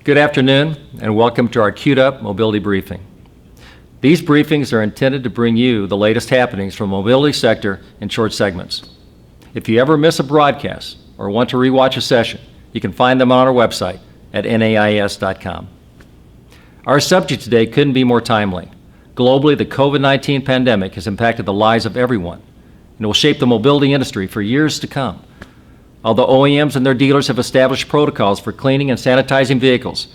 Good afternoon, and welcome to our Queued Up Mobility Briefing. These briefings are intended to bring you the latest happenings from the mobility sector in short segments. If you ever miss a broadcast or want to rewatch a session, you can find them on our website at nais.com. Our subject today couldn't be more timely. Globally, the COVID-19 pandemic has impacted the lives of everyone and will shape the mobility industry for years to come. Although OEMs and their dealers have established protocols for cleaning and sanitizing vehicles,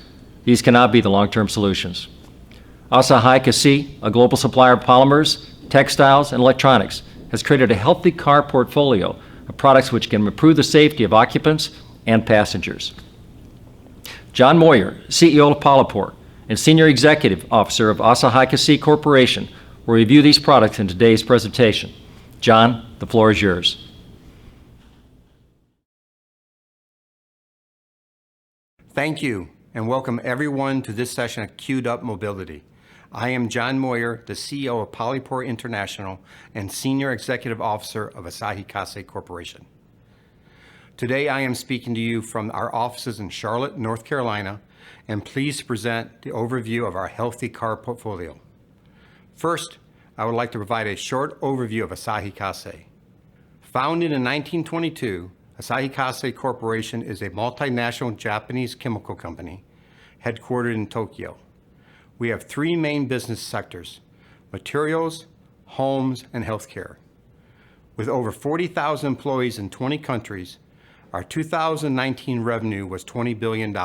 these cannot be the long-term solutions. Asahi Kasei, a global supplier of polymers, textiles, and electronics, has created a healthy car portfolio of products which can improve the safety of occupants and passengers. John Moyer, CEO of Polypore and Senior Executive Officer of Asahi Kasei Corporation, will review these products in today's presentation. John, the floor is yours. Thank you, and welcome everyone to this session of Queued Up Mobility. I am John Moyer, the CEO of Polypore International and Senior Executive Officer of Asahi Kasei Corporation. Today I am speaking to you from our offices in Charlotte, North Carolina, and pleased to present the overview of our healthy car portfolio. First, I would like to provide a short overview of Asahi Kasei. Founded in 1922, Asahi Kasei Corporation is a multinational Japanese chemical company headquartered in Tokyo. We have three main business sectors: materials, homes, and healthcare. With over 40,000 employees in 20 countries, our 2019 revenue was $20 billion.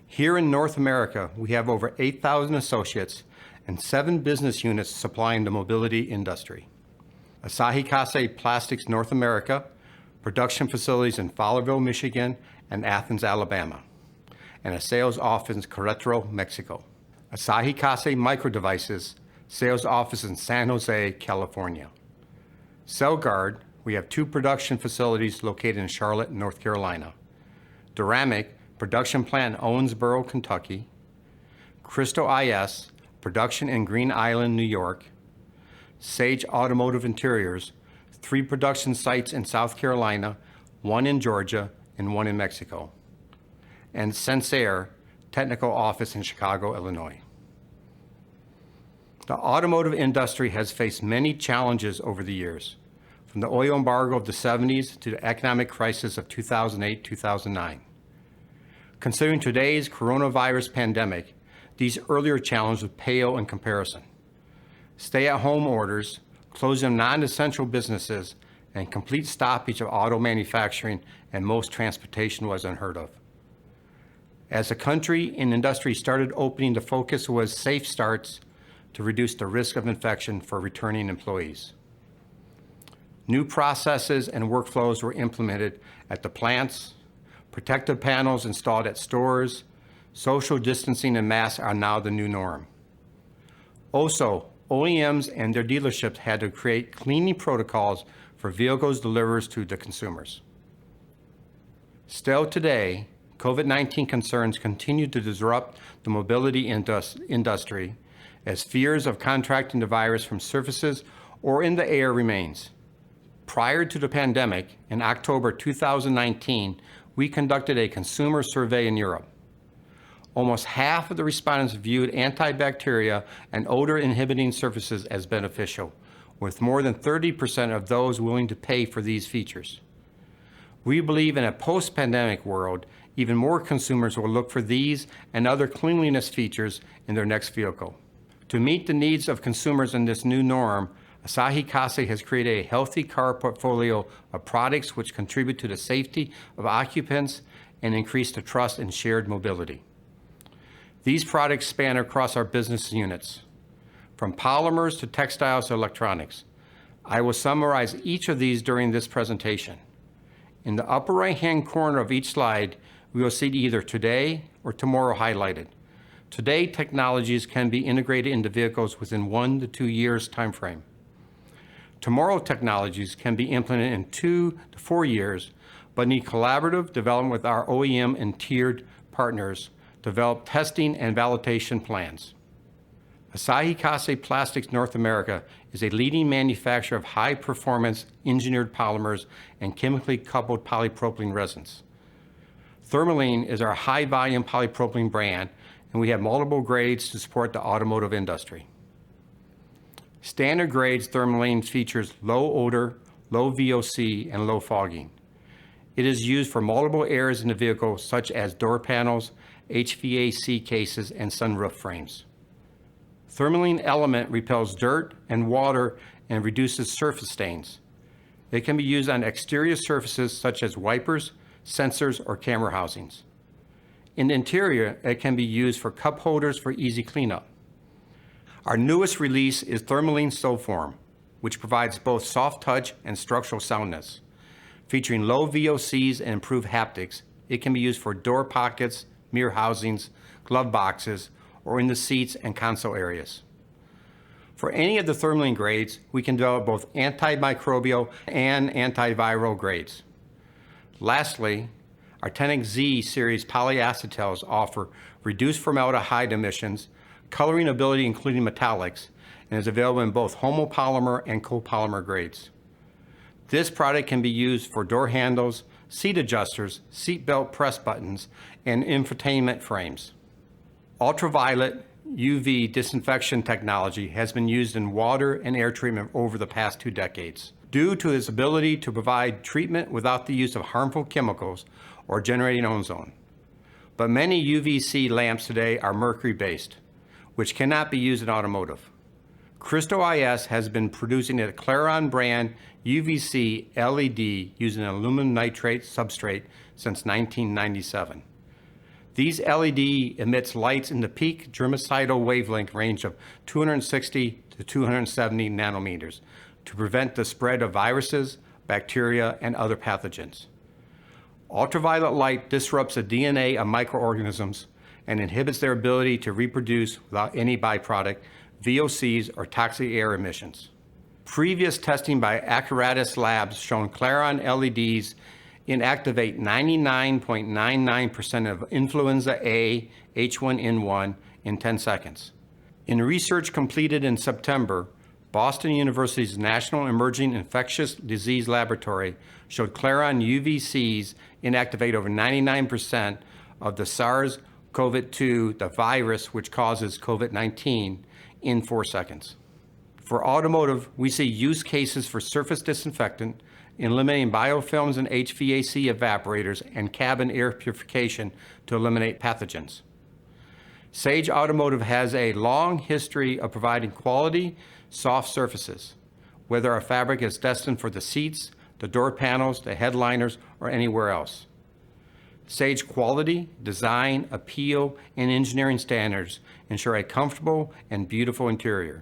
Here in North America, we have over 8,000 associates and 7 business units supplying the mobility industry. Asahi Kasei Plastics North America, production facilities in Fowlerville, Michigan, and Athens, Alabama, and a sales office in Querétaro, Mexico. Asahi Kasei Micro Devices, sales office in San Jose, California. Celgard, we have 2 production facilities located in Charlotte, North Carolina. Duramic, production plant in Owensboro, Kentucky. Crystal IS, production in Green Island, New York. Sage Automotive Interiors, 3 production sites in South Carolina, 1 in Georgia, and 1 in Mexico. And Sensair, technical office in Chicago, Illinois. The automotive industry has faced many challenges over the years, from the oil embargo of the 70s to the economic crisis of 2008-2009. Considering today's coronavirus pandemic, these earlier challenges pale in comparison. Stay-at-home orders, closing of non-essential businesses, and complete stoppage of auto manufacturing and most transportation was unheard of. As the country and industry started opening, the focus was safe starts to reduce the risk of infection for returning employees. New processes and workflows were implemented at the plants, protective panels installed at stores, social distancing and masks are now the new norm. Also, OEMs and their dealerships had to create cleaning protocols for vehicles delivered to the consumers. Still today, COVID-19 concerns continue to disrupt the mobility industry as fears of contracting the virus from surfaces or in the air remains. Prior to the pandemic, in October 2019, we conducted a consumer survey in Europe. Almost half of the respondents viewed antibacterial and odor-inhibiting surfaces as beneficial, with more than 30% of those willing to pay for these features. We believe in a post-pandemic world, even more consumers will look for these and other cleanliness features in their next vehicle. To meet the needs of consumers in this new norm, Asahi Kasei has created a healthy car portfolio of products which contribute to the safety of occupants and increase the trust in shared mobility. These products span across our business units, from polymers to textiles to electronics. I will summarize each of these during this presentation. In the upper right-hand corner of each slide, we will see either today or tomorrow highlighted. Today, technologies can be integrated into vehicles within 1 to 2 years timeframe. Tomorrow, technologies can be implemented in 2 to 4 years, but need collaborative development with our OEM and tiered partners, develop testing and validation plans. Asahi Kasei Plastics North America is a leading manufacturer of high-performance engineered polymers and chemically coupled polypropylene resins. Thermaline is our high-volume polypropylene brand, and we have multiple grades to support the automotive industry. Standard grades Thermaline features low odor, low VOC, and low fogging. It is used for multiple areas in the vehicle, such as door panels, HVAC cases, and sunroof frames. Thermaline Element repels dirt and water and reduces surface stains. It can be used on exterior surfaces such as wipers, sensors, or camera housings. In the interior, it can be used for cup holders for easy cleanup. Our newest release is Thermaline Soform, which provides both soft touch and structural soundness. Featuring low VOCs and improved haptics, it can be used for door pockets, mirror housings, glove boxes, or in the seats and console areas. For any of the Thermaline grades, we can develop both antimicrobial and antiviral grades. Lastly, our 10XZ series polyacetals offer reduced formaldehyde emissions, coloring ability including metallics, and is available in both homopolymer and copolymer grades. This product can be used for door handles, seat adjusters, seat belt press buttons, and infotainment frames. Ultraviolet UV disinfection technology has been used in water and air treatment over the past 2 decades due to its ability to provide treatment without the use of harmful chemicals or generating ozone. But many UVC lamps today are mercury-based, which cannot be used in automotive. Crystal IS has been producing a Claron brand UVC LED using an aluminum nitrate substrate since 1997. These LED emits lights in the peak germicidal wavelength range of 260 to 270 nanometers to prevent the spread of viruses, bacteria, and other pathogens. Ultraviolet light disrupts the DNA of microorganisms and inhibits their ability to reproduce without any byproduct, VOCs, or toxic air emissions. Previous testing by Accuratus Labs shown Claron LEDs inactivate 99.99% of influenza A H1N1 in 10 seconds. In research completed in September, Boston University's National Emerging Infectious Disease Laboratory showed Claron UVCs inactivate over 99% of the SARS-CoV-2, the virus which causes COVID-19, in 4 seconds. For automotive, we see use cases for surface disinfectant, eliminating biofilms and HVAC evaporators, and cabin air purification to eliminate pathogens. Sage Automotive has a long history of providing quality, soft surfaces, whether our fabric is destined for the seats, the door panels, the headliners, or anywhere else. Sage quality, design, appeal, and engineering standards ensure a comfortable and beautiful interior.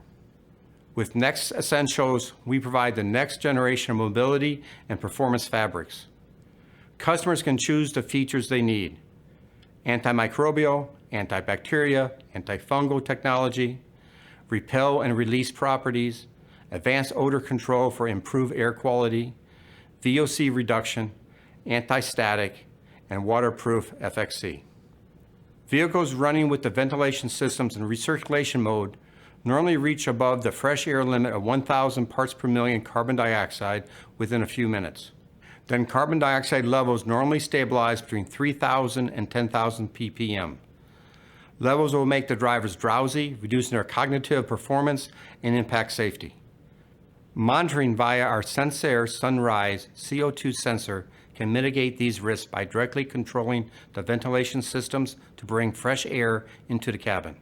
With Next Essentials, we provide the next generation of mobility and performance fabrics. Customers can choose the features they need: antimicrobial, antibacterial, antifungal technology, repel and release properties, advanced odor control for improved air quality, VOC reduction, anti-static, and waterproof FXC. Vehicles running with the ventilation systems in recirculation mode normally reach above the fresh air limit of 1,000 parts per million carbon dioxide within a few minutes. Then carbon dioxide levels normally stabilize between 3,000 and 10,000 ppm. Levels will make the drivers drowsy, reducing their cognitive performance and impact safety. Monitoring via our Sensair Sunrise CO2 sensor can mitigate these risks by directly controlling the ventilation systems to bring fresh air into the cabin.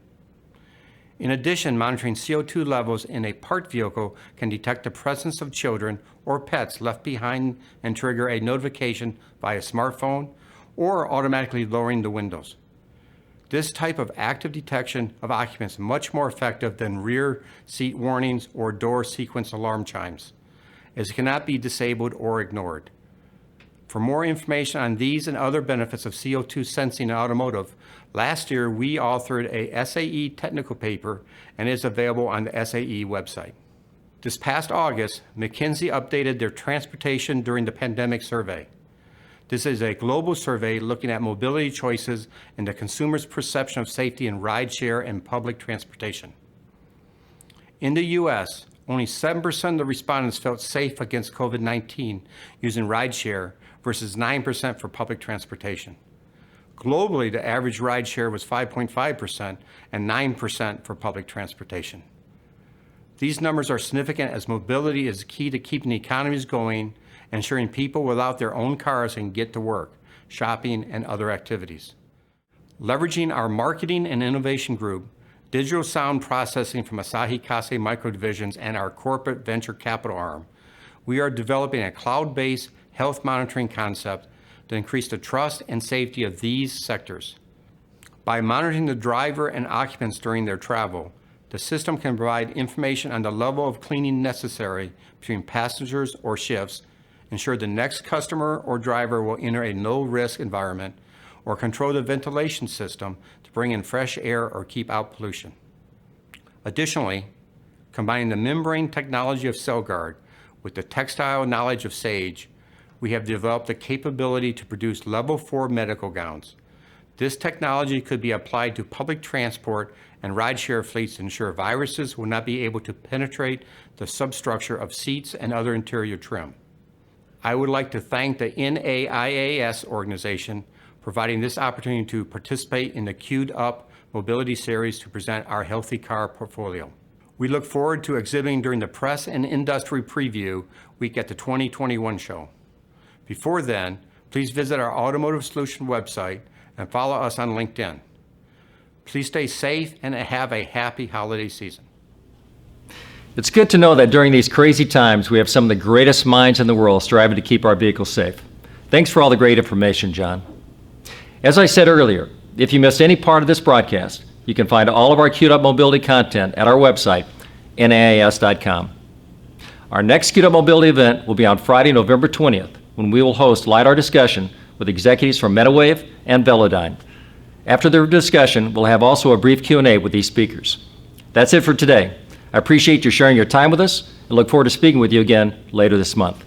In addition, monitoring CO2 levels in a parked vehicle can detect the presence of children or pets left behind and trigger a notification via smartphone or automatically lowering the windows. This type of active detection of occupants is much more effective than rear seat warnings or door sequence alarm chimes, as it cannot be disabled or ignored. For more information on these and other benefits of CO2 sensing in automotive, last year we authored a SAE technical paper and is available on the SAE website. This past August, McKinsey updated their Transportation During the Pandemic survey. This is a global survey looking at mobility choices and the consumer's perception of safety in rideshare and public transportation. In the U.S., only 7% of the respondents felt safe against COVID-19 using rideshare versus 9% for public transportation. Globally, the average ride share was 5.5% and 9% for public transportation. These numbers are significant as mobility is key to keeping the economies going, ensuring people without their own cars can get to work, shopping, and other activities. Leveraging our marketing and innovation group, digital sound processing from Asahi Kasei Micro Divisions, and our corporate venture capital arm, we are developing a cloud-based health monitoring concept to increase the trust and safety of these sectors. By monitoring the driver and occupants during their travel, the system can provide information on the level of cleaning necessary between passengers or shifts, ensure the next customer or driver will enter a no-risk environment, or control the ventilation system to bring in fresh air or keep out pollution. Additionally, combining the membrane technology of CellGuard with the textile knowledge of Sage, we have developed the capability to produce level 4 medical gowns. This technology could be applied to public transport and rideshare fleets to ensure viruses will not be able to penetrate the substructure of seats and other interior trim. I would like to thank the NAIAS organization providing this opportunity to participate in the Queued Up Mobility Series to present our healthy car portfolio. We look forward to exhibiting during the Press and Industry Preview Week at the 2021 show. Before then, please visit our Automotive Solution website and follow us on LinkedIn. Please stay safe and have a happy holiday season. It's good to know that during these crazy times, we have some of the greatest minds in the world striving to keep our vehicles safe. Thanks for all the great information, John. As I said earlier, if you missed any part of this broadcast, you can find all of our Queued Up Mobility content at our website, NAIS.com. Our next Queued Up Mobility event will be on Friday, November 20th, when we will host LiDAR discussion with executives from MetaWave and Velodyne. After the discussion, we'll have also a brief Q&A with these speakers. That's it for today. I appreciate you sharing your time with us and look forward to speaking with you again later this month.